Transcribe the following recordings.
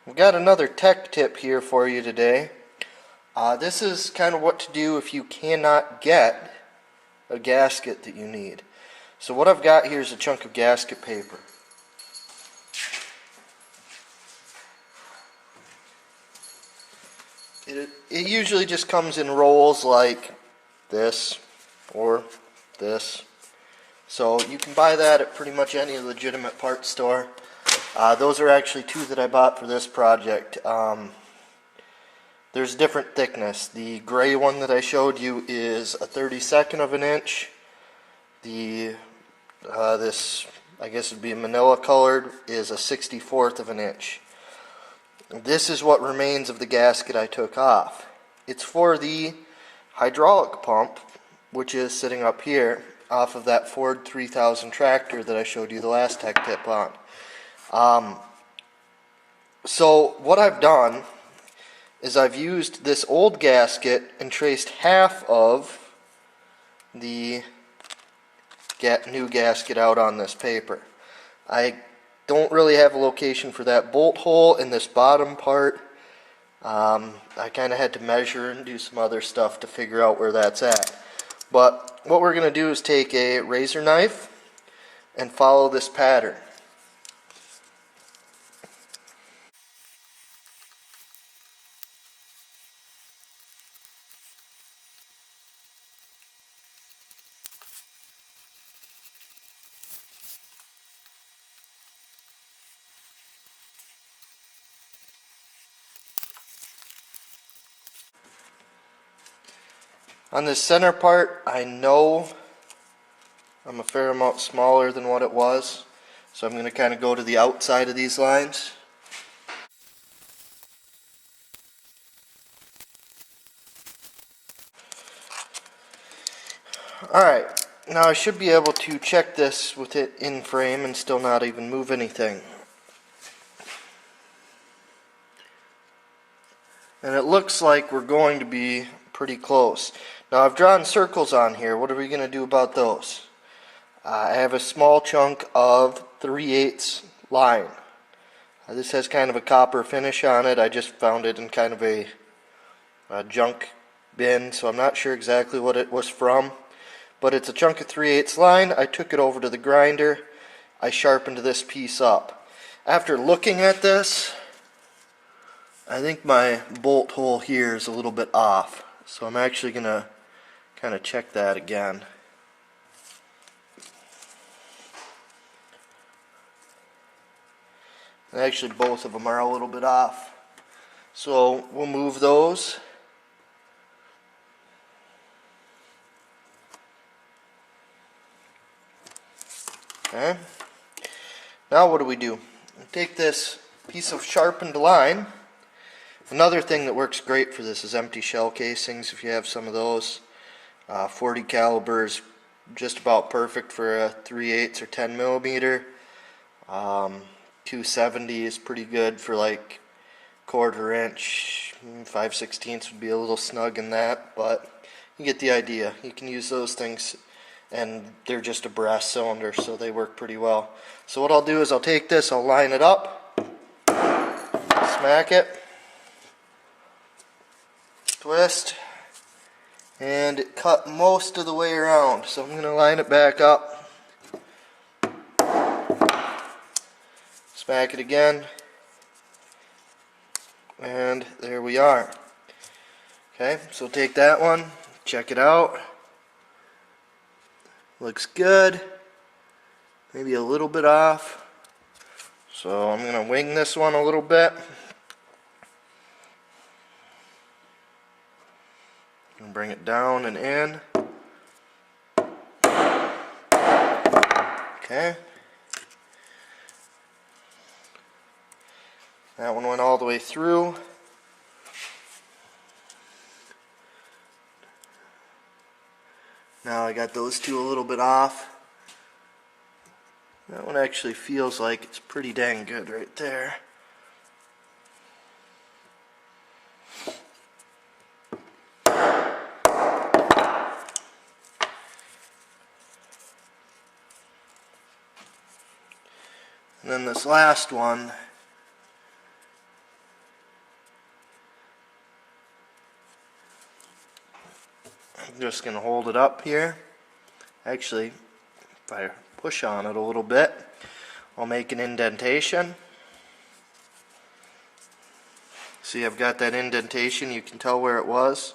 We've got another tech tip here for you today. This is kind of what to do if you cannot get a gasket that you need. So what I've got here is a chunk of gasket paper. It usually just comes in rolls like this or this. So you can buy that at pretty much any legitimate parts store. Those are actually two that I bought for this project. There's different thickness. The gray one that I showed you is a 32nd of an inch. This, I guess would be manila colored, is a 64th of an inch. This is what remains of the gasket I took off. It's for the hydraulic pump, which is sitting up here off of that Ford 3000 tractor that I showed you the last tech tip on. So what I've done is I've used this old gasket and traced half of the new gasket out on this paper. I don't really have a location for that bolt hole in this bottom part. I kind of had to measure and do some other stuff to figure out where that's at. But what we're going to do is take a razor knife and follow this pattern. On this center part, I know I'm a fair amount smaller than what it was, so I'm going to kind of go to the outside of these lines. Alright, now I should be able to check this with it in frame and still not even move anything. And it looks like we're going to be pretty close. Now I've drawn circles on here. What are we going to do about those? I have a small chunk of 3/8 line. This has kind of a copper finish on it. I just found it in kind of a junk bin, so I'm not sure exactly what it was from. But it's a chunk of 3/8 line. I took it over to the grinder. I sharpened this piece up. After looking at this, I think my bolt hole here is a little bit off. So I'm actually going to kind of check that again. And actually both of them are a little bit off. So we'll move those. Okay. Now what do? We take this piece of sharpened line. Another thing that works great for this is empty shell casings. If you have some of those, 40 caliber is just about perfect for a 3/8 or 10 millimeter. 270 is pretty good for like 1/4 inch. 5/16 would be a little snug in that, but you get the idea. You can use those things, and they're just a brass cylinder, so they work pretty well. So what I'll do is I'll take this, I'll line it up, smack it, twist, and it cut most of the way around. So I'm going to line it back up, smack it again, and there we are. Okay, so take that one, check it out. Looks good, maybe a little bit off. So I'm going to wing this one a little bit. And bring it down and in. Okay. That one went all the way through. Now I got those two a little bit off. That one actually feels like it's pretty dang good right there. And then this last one I'm just going to hold it up here. Actually, if I push on it a little bit, I'll make an indentation. See, I've got that indentation. You can tell where it was.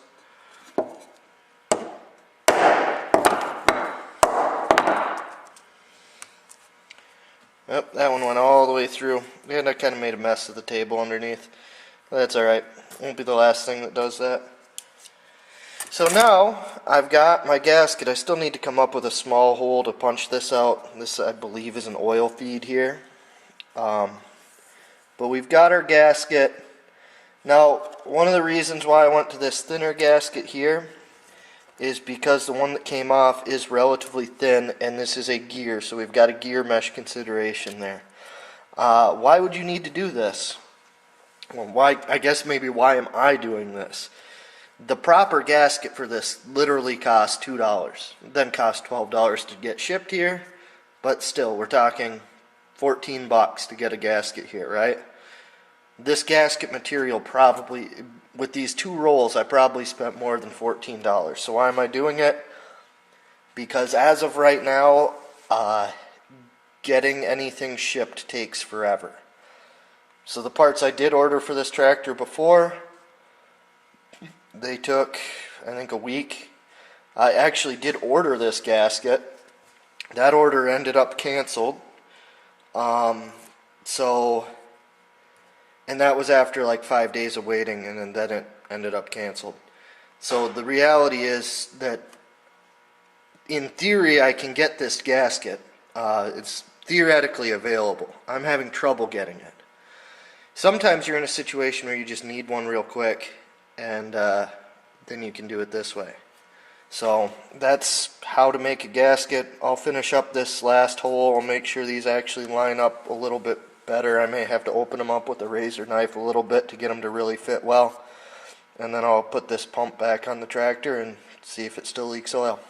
Yep, that one went all the way through. And I kind of made a mess of the table underneath. That's alright. Won't be the last thing that does that. So now I've got my gasket. I still need to come up with a small hole to punch this out. This, I believe, is an oil feed here. But we've got our gasket. Now, one of the reasons why I went to this thinner gasket here is because the one that came off is relatively thin, and this is a gear, so we've got a gear mesh consideration there. Why would you need to do this? Well, I guess maybe why am I doing this? The proper gasket for this literally costs $2. It then costs $12 to get shipped here, but still, we're talking 14 bucks to get a gasket here, right? This gasket material probably, with these 2 rolls, I probably spent more than $14. So why am I doing it? Because as of right now, getting anything shipped takes forever. So the parts I did order for this tractor before, they took, I think, a week. I actually did order this gasket. That order ended up canceled. And that was after like 5 days of waiting, and then it ended up canceled. So the reality is that in theory I can get this gasket. It's theoretically available. I'm having trouble getting it. Sometimes you're in a situation where you just need one real quick, and then you can do it this way. So that's how to make a gasket. I'll finish up this last hole. I'll make sure these actually line up a little bit better. I may have to open them up with a razor knife a little bit to get them to really fit well. And then I'll put this pump back on the tractor and see if it still leaks oil.